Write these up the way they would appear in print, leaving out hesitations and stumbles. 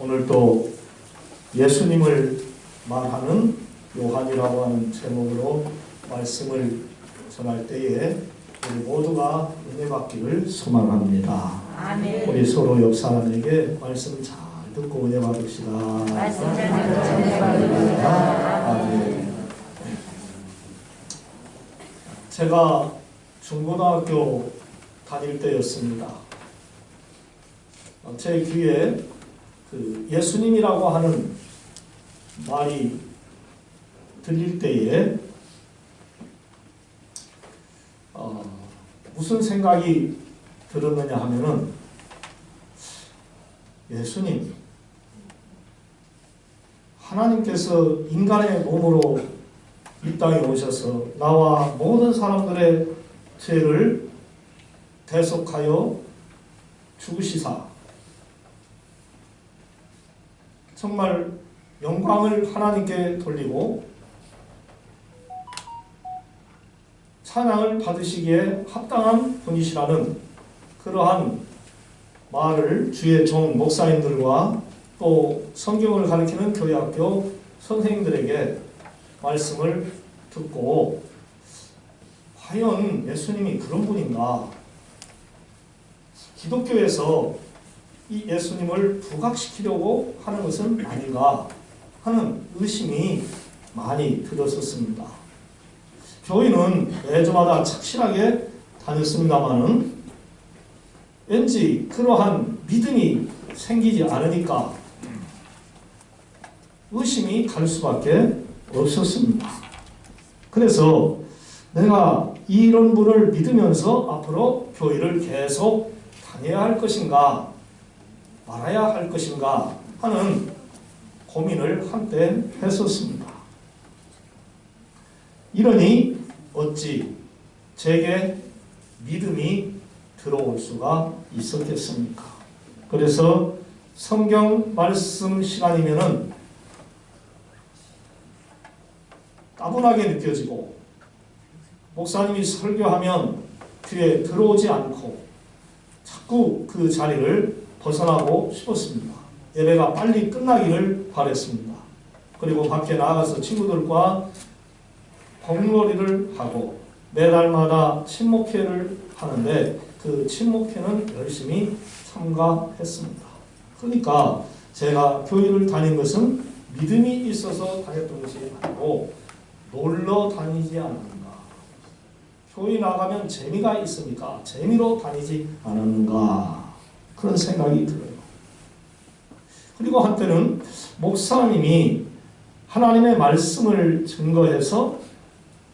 오늘도 예수님을 말하는 요한이라고 하는 제목으로 말씀을 전할 때에 우리 모두가 은혜 받기를 소망합니다. 아멘. 우리 서로 옆 사람에게 말씀 잘 듣고 은혜 받읍시다. 말씀 잘 듣고 은혜 받읍시다. 아멘. 제가 중고등학교 다닐 때였습니다. 제 귀에 예수님이라고 하는 말이 들릴 때에 무슨 생각이 들었느냐 하면은, 예수님, 하나님께서 인간의 몸으로 이 땅에 오셔서 나와 모든 사람들의 죄를 대속하여 죽으시사 정말 영광을 하나님께 돌리고 찬양을 받으시기에 합당한 분이시라는 그러한 말을 주의 종 목사님들과 또 성경을 가르치는 교회학교 선생님들에게 말씀을 듣고, 과연 예수님이 그런 분인가? 기독교에서 이 예수님을 부각시키려고 하는 것은 아닌가 하는 의심이 많이 들었었습니다. 교회는 매주마다 착실하게 다녔습니다마는 왠지 그러한 믿음이 생기지 않으니까 의심이 갈 수밖에 없었습니다. 그래서 내가 이런 분을 믿으면서 앞으로 교회를 계속 다녀야 할 것인가 말아야 할 것인가 하는 고민을 한때 했었습니다. 이러니 어찌 제게 믿음이 들어올 수가 있었겠습니까? 그래서 성경 말씀 시간이면은 따분하게 느껴지고, 목사님이 설교하면 귀에 들어오지 않고 자꾸 그 자리를 벗어나고 싶었습니다. 예배가 빨리 끝나기를 바랬습니다. 그리고 밖에 나가서 친구들과 공놀이를 하고 매달마다 친목회를 하는데 그 친목회는 열심히 참가했습니다. 그러니까 제가 교회를 다닌 것은 믿음이 있어서 다녔던 것이 아니고 놀러 다니지 않았는가, 교회 나가면 재미가 있으니까 재미로 다니지 않았는가, 그런 생각이 들어요. 그리고 한때는 목사님이 하나님의 말씀을 증거해서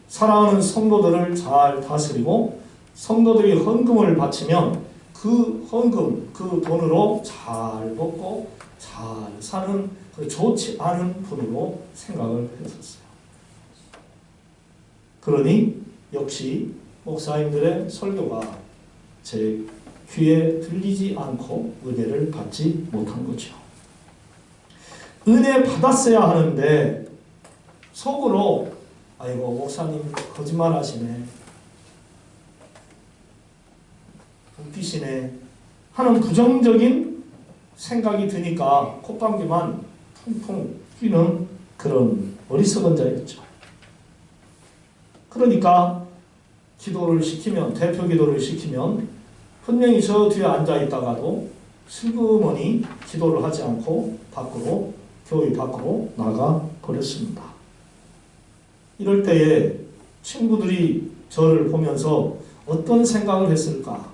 사랑하는 성도들을 잘 다스리고 성도들이 헌금을 바치면 그 헌금, 그 돈으로 잘 먹고 잘 사는 그 좋지 않은 분으로 생각을 했었어요. 그러니 역시 목사님들의 설교가 제 귀에 들리지 않고 은혜를 받지 못한 거죠. 은혜 받았어야 하는데 속으로 아이고 목사님 거짓말 하시네, 웃기시네 하는 부정적인 생각이 드니까 콧방귀만 퉁퉁 뀌는 그런 어리석은 자였죠. 그러니까 기도를 시키면, 대표 기도를 시키면 분명히 저 뒤에 앉아 있다가도 슬그머니 기도를 하지 않고 밖으로, 교회 밖으로 나가 버렸습니다. 이럴 때에 친구들이 저를 보면서 어떤 생각을 했을까?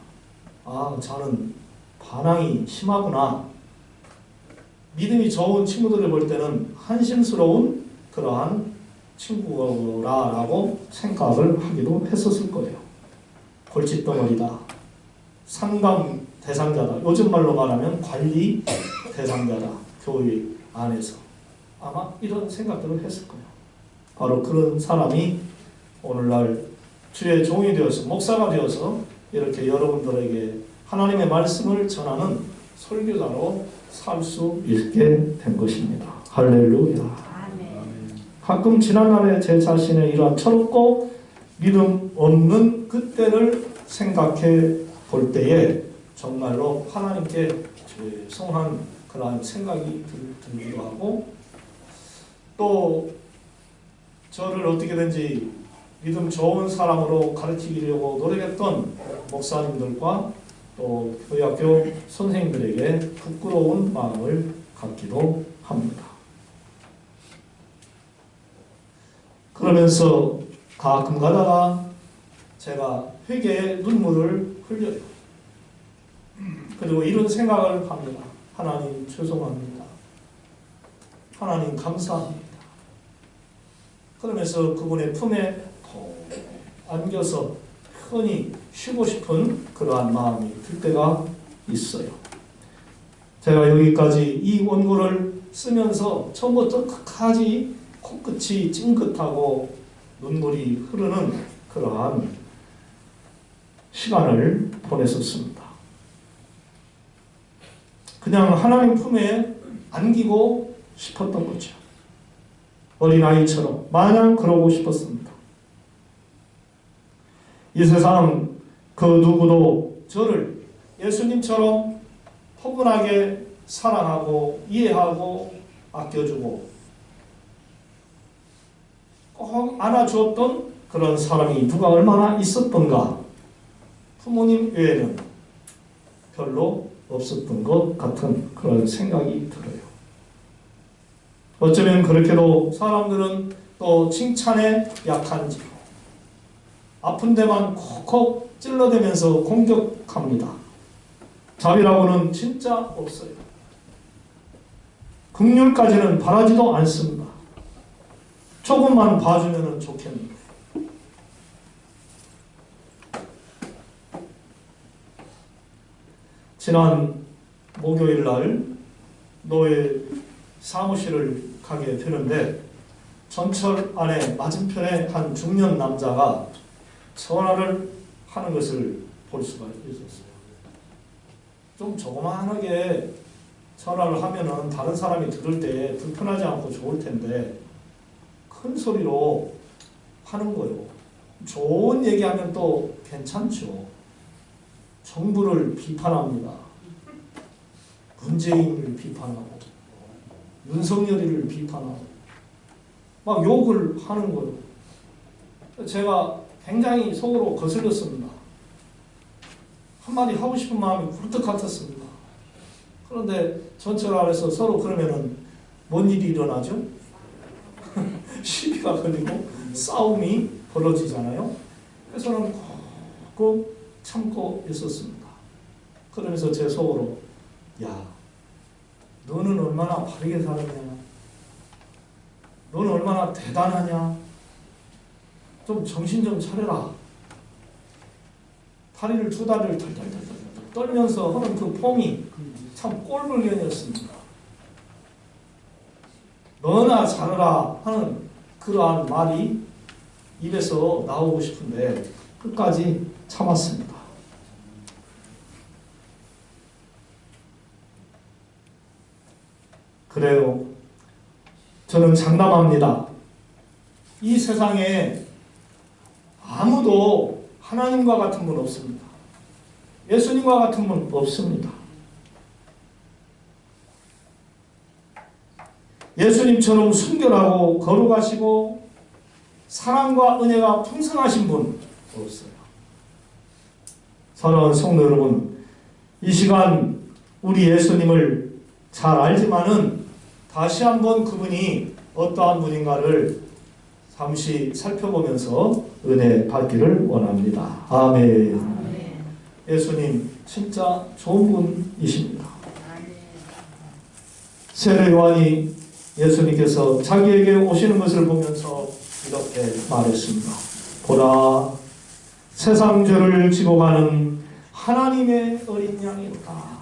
아, 저는 반항이 심하구나. 믿음이 좋은 친구들을 볼 때는 한심스러운 그러한 친구라고 생각을 하기도 했었을 거예요. 골칫덩어리다, 상담 대상자다, 요즘 말로 말하면 관리 대상자다, 교회 안에서. 아마 이런 생각들을 했을 거예요. 바로 그런 사람이 오늘날 주의 종이 되어서, 목사가 되어서 이렇게 여러분들에게 하나님의 말씀을 전하는 설교자로 살 수 있게 된 것입니다. 할렐루야. 가끔 지난날에 제 자신의 이러한 철없고 믿음 없는 그때를 생각해 볼 때에 정말로 하나님께 죄송한 그러한 생각이 들기도 하고, 또 저를 어떻게든지 믿음 좋은 사람으로 가르치려고 노력했던 목사님들과 또 교회학교 선생님들에게 부끄러운 마음을 갖기도 합니다. 그러면서 가끔 가다가 제가 회개의 눈물을 흘려요. 그리고 이런 생각을 합니다. 하나님 죄송합니다. 하나님 감사합니다. 그러면서 그분의 품에 안겨서 편히 쉬고 싶은 그러한 마음이 들 때가 있어요. 제가 여기까지 이 원고를 쓰면서 처음부터 끝까지 코끝이 찡긋하고 눈물이 흐르는 그러한 시간을 보냈었습니다. 그냥 하나님 품에 안기고 싶었던 거죠. 어린아이처럼 마냥 그러고 싶었습니다. 이 세상 그 누구도 저를 예수님처럼 포근하게 사랑하고 이해하고 아껴주고 꼭 안아주었던 그런 사람이 누가 얼마나 있었던가. 부모님 외에는 별로 없었던 것 같은 그런 생각이 들어요. 어쩌면 그렇게도 사람들은 또 칭찬에 약한지 아픈 데만 콕콕 찔러대면서 공격합니다. 자비라고는 진짜 없어요. 긍휼까지는 바라지도 않습니다. 조금만 봐주면 좋겠는데. 지난 목요일 날 노예 사무실을 가게 되는데 전철 안에 맞은편에 한 중년 남자가 전화를 하는 것을 볼 수가 있었어요. 좀 조그만하게 전화를 하면은 다른 사람이 들을 때 불편하지 않고 좋을 텐데 큰 소리로 하는 거예요. 좋은 얘기하면 또 괜찮죠. 정부를 비판합니다. 문재인을 비판하고 윤석열이를 비판하고 막 욕을 하는 거예요. 제가 굉장히 속으로 거슬렸습니다. 한마디 하고 싶은 마음이 굴뚝 같았습니다. 그런데 전철 안에서 서로 그러면은 뭔 일이 일어나죠? 시비가 걸리고 싸움이 벌어지잖아요. 그래서 저는 꼭 참고 있었습니다. 그러면서 제 속으로 야, 너는 얼마나 바르게 살았냐? 너는 얼마나 대단하냐? 좀 정신 좀 차려라. 다리를 두 다리를 덜덜덜 떨면서 하는 그 폼이 참 꼴불견이었습니다. 너나 잘하라 하는 그러한 말이 입에서 나오고 싶은데 끝까지 참았습니다. 그래요. 저는 장담합니다. 이 세상에 아무도 하나님과 같은 분 없습니다. 예수님과 같은 분 없습니다. 예수님처럼 순결하고 거룩하시고 사랑과 은혜가 풍성하신 분 없어요. 사랑하는 성도 여러분, 이 시간 우리 예수님을 잘 알지만은 다시 한번 그분이 어떠한 분인가를 잠시 살펴보면서 은혜 받기를 원합니다. 아멘. 예수님 진짜 좋은 분이십니다. 세례 요한이 예수님께서 자기에게 오시는 것을 보면서 이렇게 말했습니다. 보라, 세상 죄를 지고 가는 하나님의 어린 양이로다.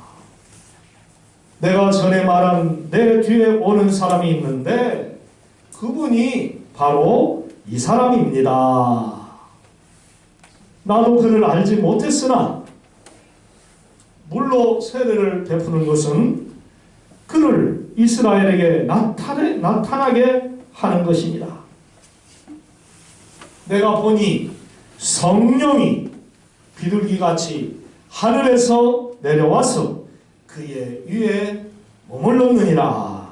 내가 전에 말한 내 뒤에 오는 사람이 있는데 그분이 바로 이 사람입니다. 나도 그를 알지 못했으나 물로 세례를 베푸는 것은 그를 이스라엘에게 나타나게 하는 것입니다. 내가 보니 성령이 비둘기같이 하늘에서 내려와서 그의 위에 몸을 넣느니라.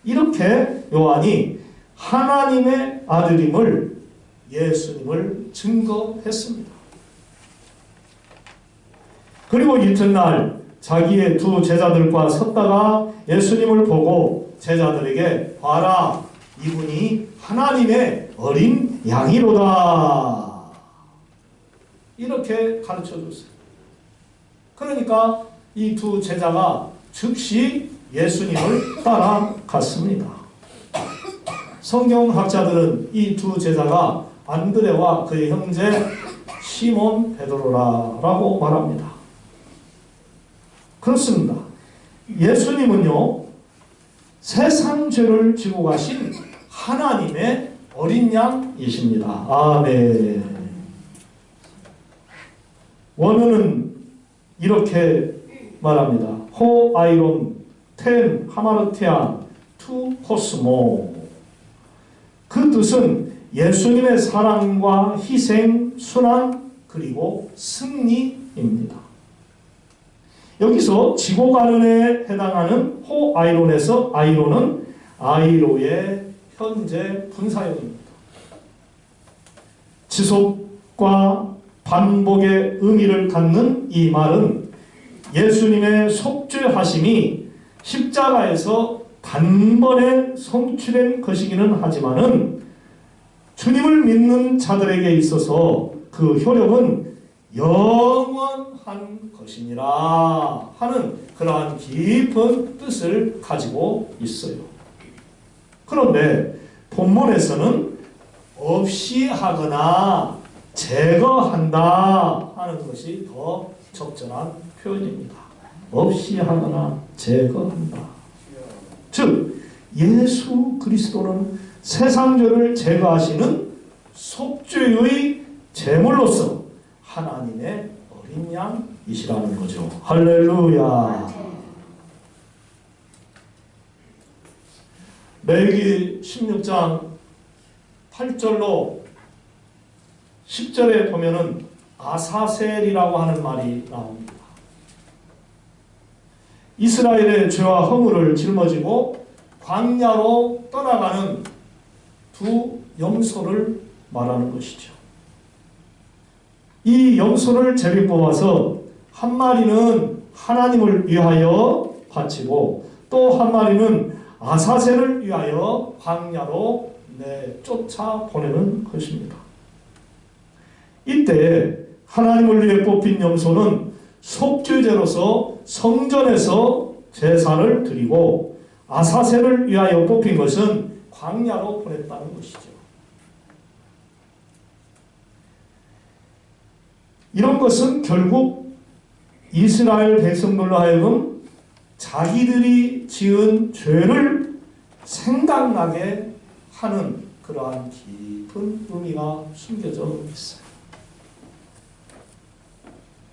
이렇게 요한이 하나님의 아들임을, 예수님을 증거했습니다. 그리고 이튿날 자기의 두 제자들과 섰다가 예수님을 보고 제자들에게 봐라, 이분이 하나님의 어린 양이로다. 이렇게 가르쳐 줬어요. 그러니까 이 두 제자가 즉시 예수님을 따라갔습니다. 성경학자들은 이 두 제자가 안드레와 그의 형제 시몬 베드로라고 말합니다. 그렇습니다. 예수님은요, 세상 죄를 지고 가신 하나님의 어린 양이십니다. 아멘. 원어는 이렇게 말합니다. 호 아이론 텐 하마르티안 투 코스모. 그 뜻은 예수님의 사랑과 희생, 순환, 그리고 승리입니다. 여기서 지고 가는 에 해당하는 호 아이론에서 아이론은 아이로의 현재 분사형입니다. 지속과 반복의 의미를 갖는 이 말은 예수님의 속죄하심이 십자가에서 단번에 성취된 것이기는 하지만은 주님을 믿는 자들에게 있어서 그 효력은 영원한 것이니라 하는 그러한 깊은 뜻을 가지고 있어요. 그런데 본문에서는 없이 하거나 제거한다 하는 것이 더 적절한 표현입니다. 없이 하거나 제거한다. 즉 예수 그리스도는 세상 죄를 제거하시는 속죄의 제물로서 하나님의 어린 양이시라는 거죠. 할렐루야. 레위기 16장 8절로 10절에 보면은 아사셀이라고 하는 말이 나옵니다. 이스라엘의 죄와 허물을 짊어지고 광야로 떠나가는 두 염소를 말하는 것이죠. 이 염소를 제비 뽑아서 한 마리는 하나님을 위하여 바치고 또 한 마리는 아사셀을 위하여 광야로 쫓아 보내는 것입니다. 이때 하나님을 위해 뽑힌 염소는 속죄제로서 성전에서 제사를 드리고 아사셀을 위하여 뽑힌 것은 광야로 보냈다는 것이죠. 이런 것은 결국 이스라엘 백성들로 하여금 자기들이 지은 죄를 생각나게 하는 그러한 깊은 의미가 숨겨져 있어요.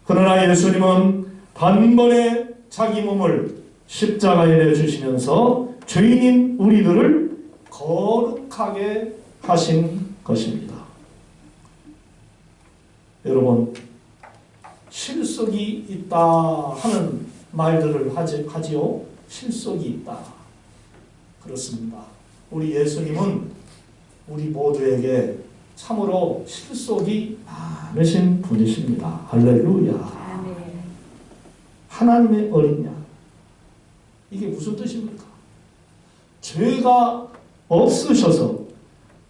그러나 예수님은 단번에 자기 몸을 십자가에 내주시면서 죄인인 우리들을 거룩하게 하신 것입니다. 여러분, 실속이 있다 하는 말들을 하지요. 실속이 있다. 그렇습니다. 우리 예수님은 우리 모두에게 참으로 실속이 많으신 분이십니다. 할렐루야. 아멘. 하나님의 어린 양. 이게 무슨 뜻입니까? 죄가 없으셔서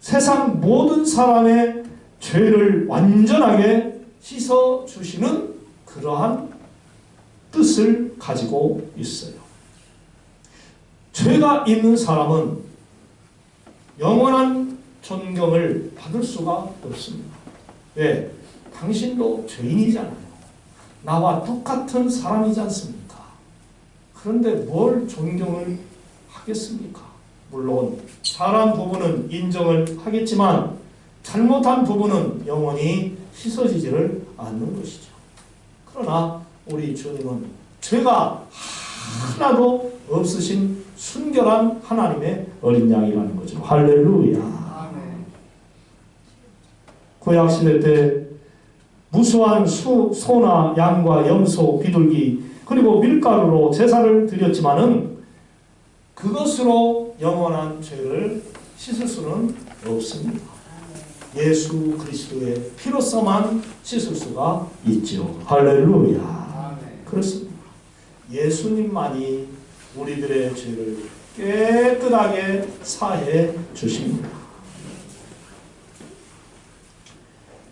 세상 모든 사람의 죄를 완전하게 씻어주시는 그러한 뜻을 가지고 있어요. 죄가 있는 사람은 영원한 존경을 받을 수가 없습니다. 왜? 당신도 죄인이잖아요. 나와 똑같은 사람이지 않습니까? 그런데 뭘 존경을 하겠습니까? 물론 잘한 부분은 인정을 하겠지만 잘못한 부분은 영원히 씻어지지를 않는 것이죠. 그러나 우리 주님은 죄가 하나도 없으신 순결한 하나님의 어린 양이라는 거죠. 할렐루야. 구약시대 때 무수한 소나 양과 염소, 비둘기 그리고 밀가루로 제사를 드렸지만은 그것으로 영원한 죄를 씻을 수는 없습니다. 예수 그리스도의 피로서만 씻을 수가 있죠. 할렐루야. 그렇습니다. 예수님만이 우리들의 죄를 깨끗하게 사해 주십니다.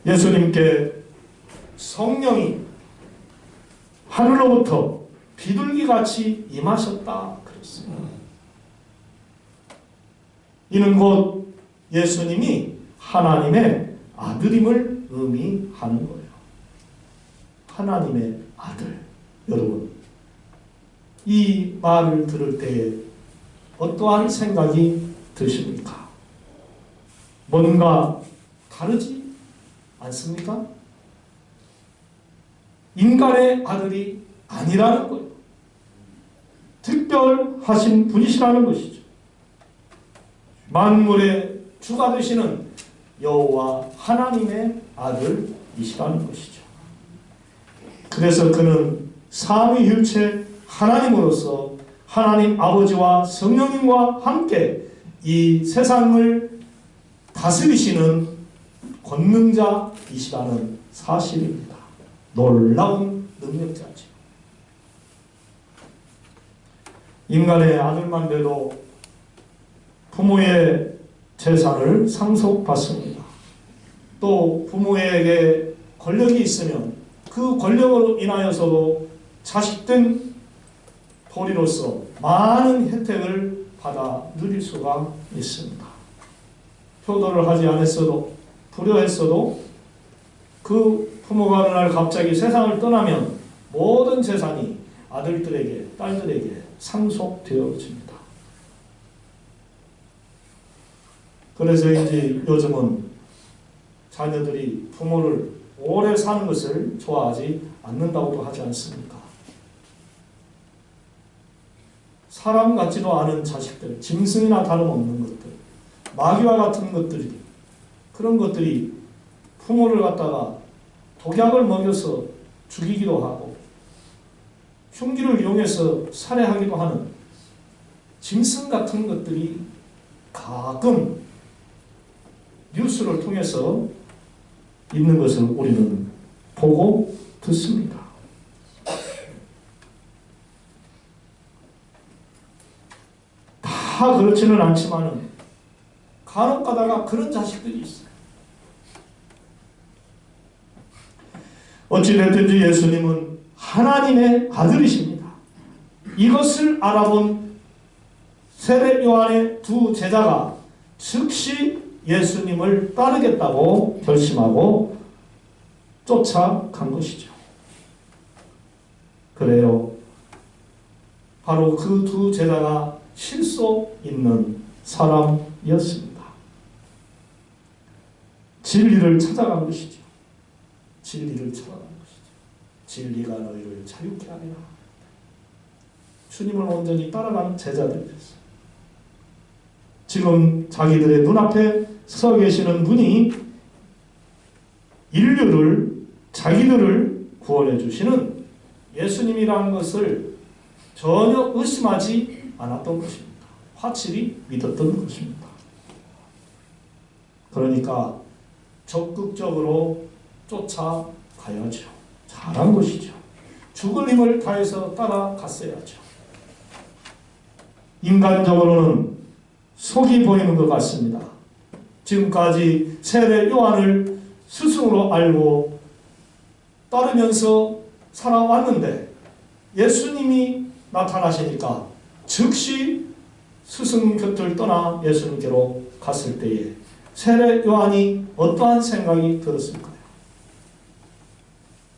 예수님께 성령이 하늘로부터 비둘기같이 임하셨다 그랬습니다. 이는 곧 예수님이 하나님의 아들임을 의미하는 거예요. 하나님의 아들. 여러분, 이 말을 들을 때에 어떠한 생각이 드십니까? 뭔가 다르지 않습니까? 인간의 아들이 아니라는 거예요. 특별하신 분이시라는 것이죠. 만물의 주가 되시는 여호와 하나님의 아들이시라는 것이죠. 그래서 그는 삼위일체 하나님으로서 하나님 아버지와 성령님과 함께 이 세상을 다스리시는 권능자이시라는 사실입니다. 놀라운 능력자죠. 인간의 아들만 돼도 부모의 재산을 상속받습니다. 또 부모에게 권력이 있으면 그 권력으로 인하여서도 자식된 도리로서 많은 혜택을 받아 누릴 수가 있습니다. 효도를 하지 않았어도 불효했어도 그 부모가 어느 날 갑자기 세상을 떠나면 모든 재산이 아들들에게 딸들에게 상속되어집니다. 그래서인지 요즘은 자녀들이 부모를 오래 사는 것을 좋아하지 않는다고도 하지 않습니까? 사람 같지도 않은 자식들, 짐승이나 다름없는 것들, 마귀와 같은 것들이, 그런 것들이 부모를 갖다가 독약을 먹여서 죽이기도 하고 흉기를 이용해서 살해하기도 하는 짐승 같은 것들이 가끔 뉴스를 통해서 있는 것을 우리는 보고 듣습니다. 다 그렇지는 않지만 간혹 가다가 그런 자식들이 있어요. 어찌됐든지 예수님은 하나님의 아들이십니다. 이것을 알아본 세례 요한의 두 제자가 즉시 예수님을 따르겠다고 결심하고 쫓아간 것이죠. 그래요. 바로 그 두 제자가 실속 있는 사람이었습니다. 진리를 찾아간 것이죠. 진리를 찾아간 것이죠. 진리가 너희를 자유케 하리라. 주님을 온전히 따라가는 제자들이 됐어요. 지금 자기들의 눈앞에 서 계시는 분이 인류를, 자기들을 구원해 주시는 예수님이라는 것을 전혀 의심하지 않았던 것입니다. 확실히 믿었던 것입니다. 그러니까 적극적으로 쫓아가야죠. 잘한 것이죠. 죽을 힘을 다해서 따라갔어야죠. 인간적으로는 속이 보이는 것 같습니다. 지금까지 세례 요한을 스승으로 알고 따르면서 살아왔는데 예수님이 나타나시니까 즉시 스승 곁을 떠나 예수님께로 갔을 때에 세례 요한이 어떠한 생각이 들었을까요?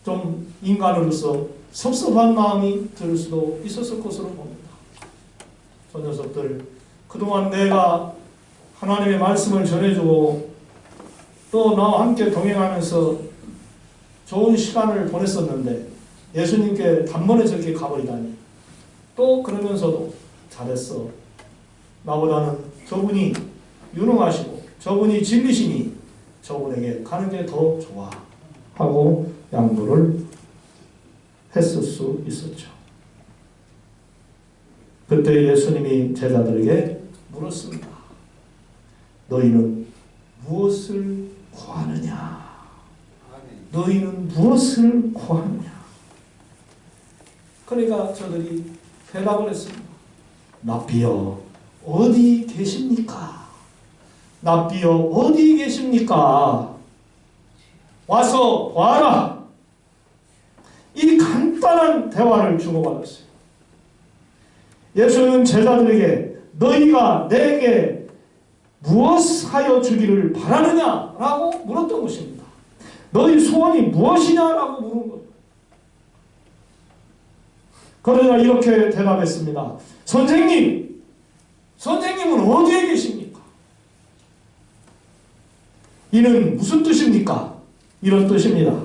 좀 인간으로서 섭섭한 마음이 들 수도 있었을 것으로 봅니다. 저 녀석들 그동안 내가 하나님의 말씀을 전해주고 또 나와 함께 동행하면서 좋은 시간을 보냈었는데 예수님께 단번에 저렇게 가버리다니 또 그러면서도 잘했어. 나보다는 저분이 유능하시고 저분이 진리시니 저분에게 가는 게 더 좋아 하고 양보를 했을 수 있었죠. 그때 예수님이 제자들에게 물었습니다. 너희는 무엇을 구하느냐? 너희는 무엇을 구하느냐? 그러니까 저들이 대답을 했습니다. 랍비여 어디 계십니까? 랍비여 어디 계십니까? 와서 봐라. 이 간단한 대화를 주고받았어요. 예수님은 제자들에게 너희가 내게 무엇하여 주기를 바라느냐? 라고 물었던 것입니다. 너희 소원이 무엇이냐라고 물은 거예요. 그러나 이렇게 대답했습니다. 선생님, 선생님은 어디에 계십니까? 이는 무슨 뜻입니까? 이런 뜻입니다.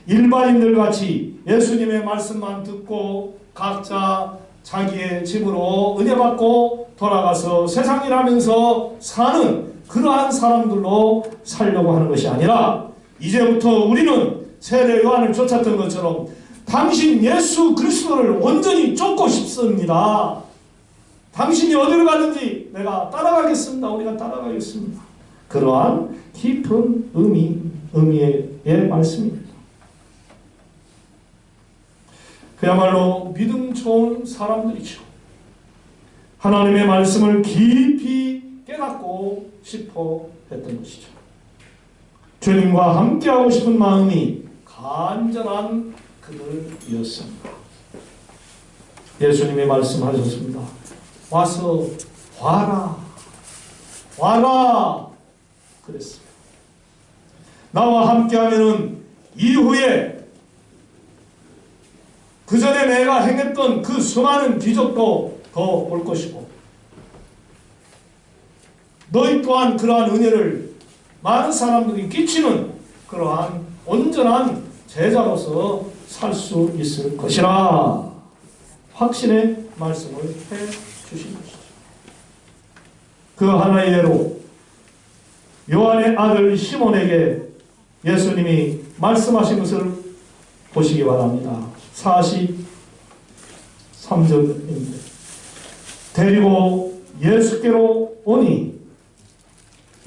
일반인들 같이 예수님의 말씀만 듣고 각자 자기의 집으로 은혜 받고 돌아가서 세상 일하면서 사는 그러한 사람들로 살려고 하는 것이 아니라 이제부터 우리는 세례 요한을 쫓았던 것처럼 당신 예수 그리스도를 온전히 쫓고 싶습니다. 당신이 어디로 가든지 내가 따라가겠습니다. 우리가 따라가겠습니다. 그러한 깊은 의미의 말씀입니다. 그야말로 믿음 좋은 사람들이죠. 하나님의 말씀을 깊이 깨닫고 싶어 했던 것이죠. 주님과 함께하고 싶은 마음이 간절한 그들이었습니다. 예수님이 말씀하셨습니다. 와서 와라. 와라. 그랬습니다. 나와 함께하면은 이후에 그 전에 내가 행했던 그 수많은 기적도 더 볼 것이고 너희 또한 그러한 은혜를 많은 사람들이 끼치는 그러한 온전한 제자로서 살 수 있을 것이라 확신의 말씀을 해 주신 것이죠. 그 하나의 예로 요한의 아들 시몬에게 예수님이 말씀하신 것을 보시기 바랍니다. 43절입니다. 데리고 예수께로 오니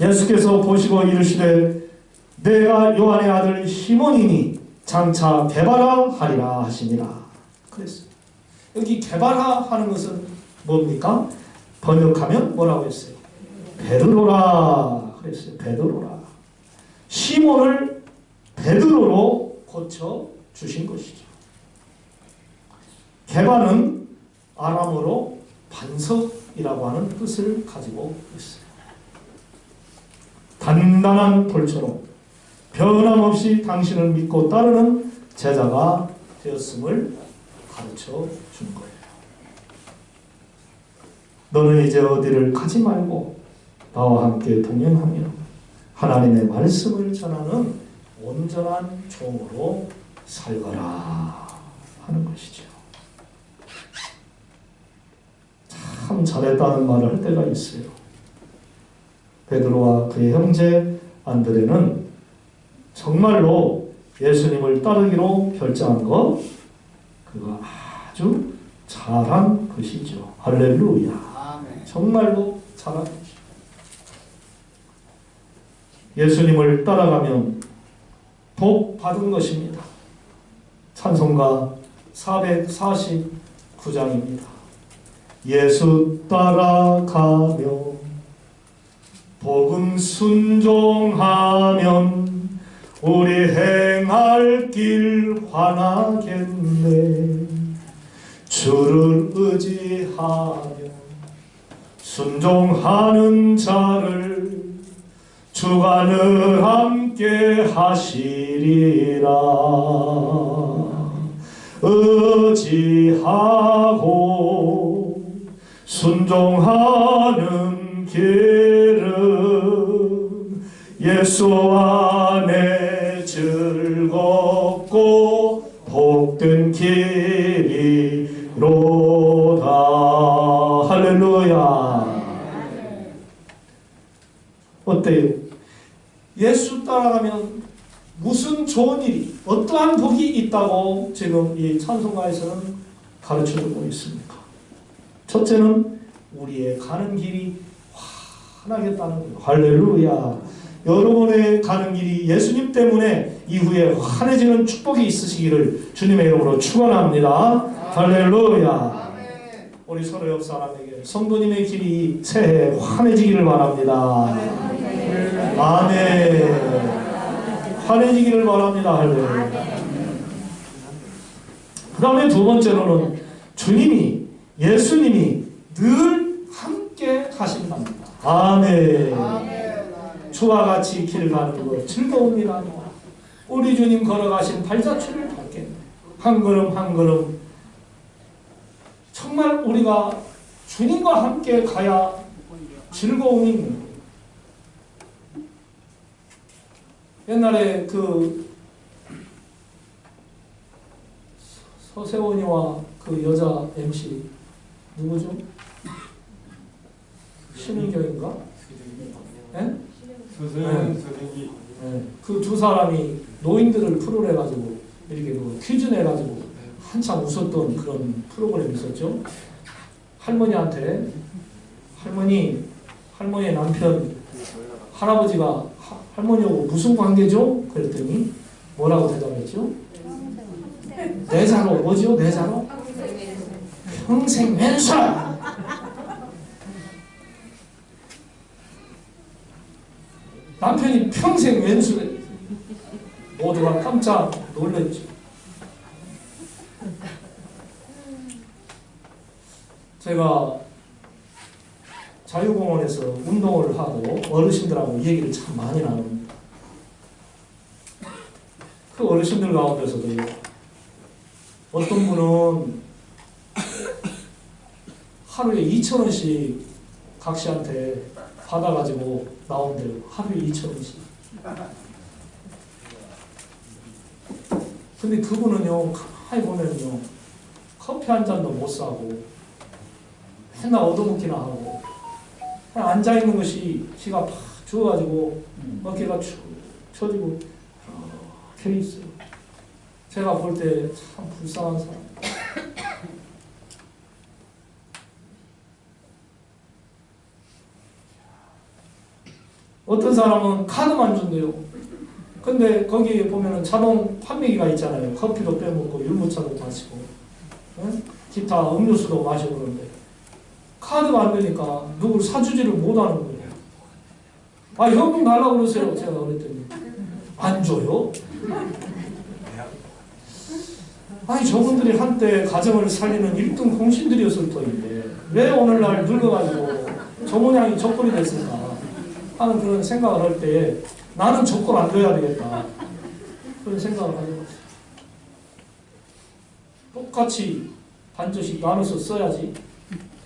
예수께서 보시고 이르시되 내가 요한의 아들 시몬이니 장차 개바라 하리라 하시니라. 그랬어요. 여기 개바라 하는 것은 뭡니까? 번역하면 뭐라고 했어요? 베드로라 그랬어요. 베드로라. 시몬을 베드로로 고쳐 주신 것이죠. 개바는 아람어로 반석이라고 하는 뜻을 가지고 있어요. 단단한 돌처럼 변함없이 당신을 믿고 따르는 제자가 되었음을 가르쳐 준 거예요. 너는 이제 어디를 가지 말고 나와 함께 동행하며 하나님의 말씀을 전하는 온전한 종으로 살거라 하는 것이죠. 참 잘했다는 말을 할 때가 있어요. 베드로와 그의 형제 안드레는 정말로 예수님을 따르기로 결정한 것 그거 아주 잘한 것이죠. 할렐루야. 아멘. 정말로 잘한 것이죠. 예수님을 따라가면 복 받은 것입니다. 찬송가 449장입니다. 예수 따라가며 복음 순종하면 우리 행할 길 환하겠네. 주를 의지하며 순종하는 자를 주가 늘 함께 하시리라. 의지하고 순종하는 길은 예수 안에 즐겁고 복된 길이로다. 할렐루야. 어때요? 예수 따라가면 무슨 좋은 일이 어떠한 복이 있다고 지금 이 찬송가에서는 가르쳐주고 있습니까? 첫째는 우리의 가는 길이 환하겠다는 거예요. 할렐루야. 여러분의 가는 길이 예수님 때문에 이후에 환해지는 축복이 있으시기를 주님의 이름으로 축원합니다. 할렐루야. 우리 서로 옆 사람에게 성도님의 길이 새해 환해지기를 바랍니다. 아멘. 환해지기를 바랍니다. 할렐루야. 그 다음에 두 번째로는 주님이, 예수님이 늘 함께 하신답니다. 아멘. 주와 같이 길 가는 것 즐거웁니다. 우리 주님 걸어가신 발자취를 밟게 한 걸음 한 걸음 정말 우리가 주님과 함께 가야 즐거움이 있는 거예요. 옛날에 그 서세원이와 그 여자 MC 누구죠? 신은경인가? 네? 서세원 선생님. 네. 그 두 사람이 노인들을 프로를 해가지고 이렇게 그 퀴즈 내가지고 한참 웃었던 그런 프로그램이 있었죠. 할머니한테 할머니의 남편 할아버지가 할머니하고 무슨 관계죠? 그랬더니 뭐라고 대답했죠? 내자로 뭐죠? 내자로? 평생 왼수라. 남편이 평생 왼수래. 모두가 깜짝 놀랐죠. 제가 자유공원에서 운동을 하고 어르신들하고 얘기를 참 많이 나눕니다. 그 어르신들 가운데서도 어떤 분은 하루에 2,000원씩 각시한테 받아가지고 나온대요. 하루에 2,000원씩. 근데 그분은요, 가만히 보면요, 커피 한 잔도 못 사고, 맨날 얻어먹기나 하고, 그냥 앉아있는 것이 기가 팍 죽어가지고, 어깨가 축 처지고, 이렇게 있어요. 제가 볼 때 참 불쌍한 사람. 어떤 사람은 카드만 준대요. 근데 거기에 보면은 자동 판매기가 있잖아요. 커피도 빼먹고 율무차도 마시고, 응? 기타 음료수도 마시고 그러는데 카드가 안 되니까 누굴 사주지를 못하는 거예요. 아, 현금 달라고 그러세요. 제가 그랬더니 안 줘요? 아니, 저분들이 한때 가정을 살리는 1등 공신들이었을 터인데 왜 오늘날 늙어가지고 저 모양이 적골이 됐을까 하는 그런 생각을 할 때 나는 적골 안 줘야 되겠다 그런 생각을 하는 거죠. 똑같이 반절씩 나눠서 써야지.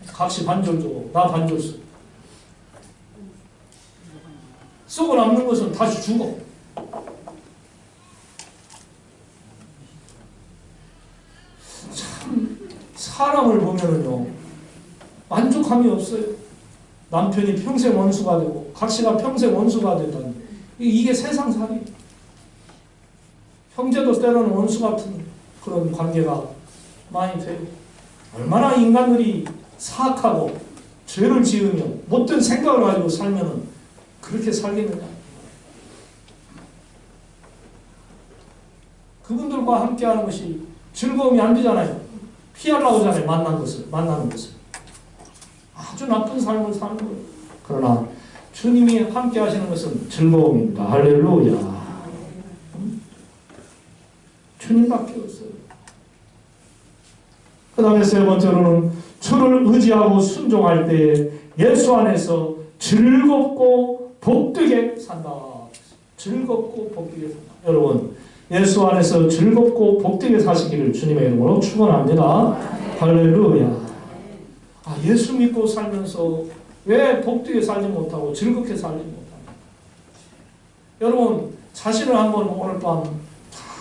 각시 반절 주고 나 반절 써. 쓰고 남는 것은 다시 주고. 참 사람을 보면은요 만족함이 없어요. 남편이 평생 원수가 되고 각시가 평생 원수가 되다니 이게 세상살이. 형제도 때로는 원수 같은 그런 관계가 많이 돼요. 얼마나 인간들이 사악하고 죄를 지으며 못된 생각을 가지고 살면은 그렇게 살겠느냐. 그분들과 함께하는 것이 즐거움이 안 되잖아요. 피하려고 하잖아요. 만나는 것을. 아주 나쁜 삶을 사는 거예요. 그러나 주님이 함께 하시는 것은 즐거움입니다. 할렐루야. 주님밖에 없어요. 그 다음에 세 번째로는 주를 의지하고 순종할 때 예수 안에서 즐겁고 복되게 산다. 즐겁고 복되게 산다. 여러분, 예수 안에서 즐겁고 복되게 사시기를 주님의 이름으로 축원합니다. 할렐루야. 아, 예수 믿고 살면서 왜 복되게 살지 못하고 즐겁게 살지 못합니까? 여러분, 자신을 한번 오늘 밤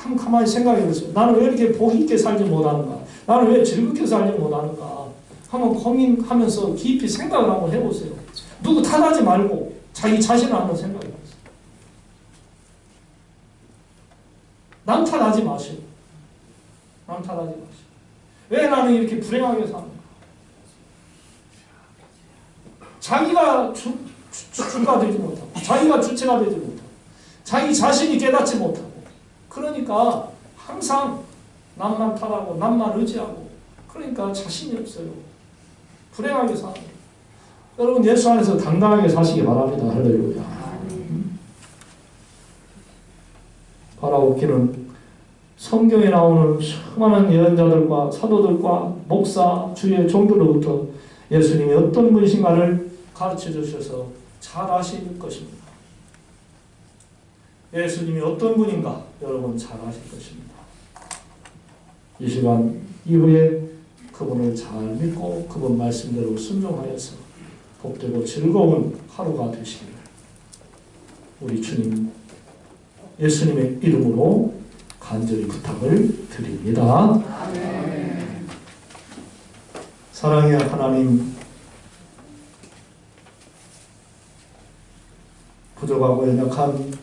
참 가만히 생각해 보세요. 나는 왜 이렇게 복 있게 살지 못하는가? 나는 왜 즐겁게 살지 못하는가? 한번 고민하면서 깊이 생각을 한번 해보세요. 누구 탓하지 말고 자기 자신을 한번 생각해 보세요. 남탓하지 마시오. 남탓하지 마시오. 왜 나는 이렇게 불행하게 사는가? 자기가 주가 되지 못하고, 자기가 주체가 되지 못하고, 자기 자신이 깨닫지 못하고, 그러니까 항상 남만 탓하고 남만 의지하고, 그러니까 자신이 없어요. 불행하게 사는 거예요. 여러분 예수 안에서 당당하게 사시기 바랍니다. 할렐루야. 바라옵기는 성경에 나오는 수많은 예언자들과 사도들과 목사, 주의 종들로부터 예수님이 어떤 분이신가를 가르쳐 주셔서 잘 아실 것입니다. 예수님이 어떤 분인가 여러분 잘 아실 것입니다. 이 시간 이후에 그분을 잘 믿고 그분 말씀대로 순종하여서 복되고 즐거운 하루가 되시기를 우리 주님 예수님의 이름으로 간절히 부탁을 드립니다. 아멘. 사랑의 하나님, 부족하고 연약한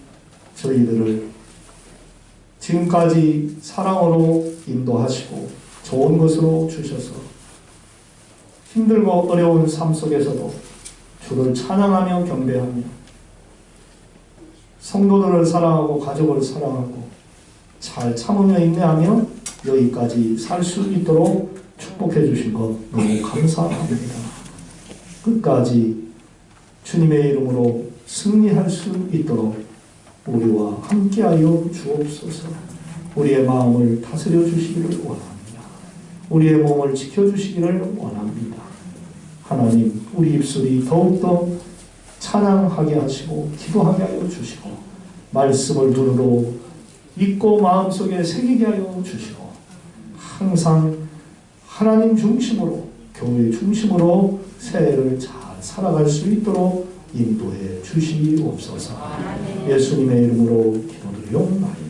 저희들을 지금까지 사랑으로 인도하시고 좋은 것으로 주셔서 힘들고 어려운 삶 속에서도 주를 찬양하며 경배하며 성도들을 사랑하고 가족을 사랑하고 잘 참으며 인내하며 여기까지 살 수 있도록 축복해 주신 것 너무 감사합니다. 끝까지 주님의 이름으로 승리할 수 있도록 우리와 함께하여 주옵소서. 우리의 마음을 다스려 주시기를 원합니다. 우리의 몸을 지켜주시기를 원합니다. 하나님, 우리 입술이 더욱더 찬양하게 하시고 기도하게 하여 주시고 말씀을 눈으로 읽고 마음속에 새기게 하여 주시고 항상 하나님 중심으로 교회 중심으로 새해를 잘 살아갈 수 있도록 인도해 주시옵소서. 예수님의 이름으로 기도드리옵나이다.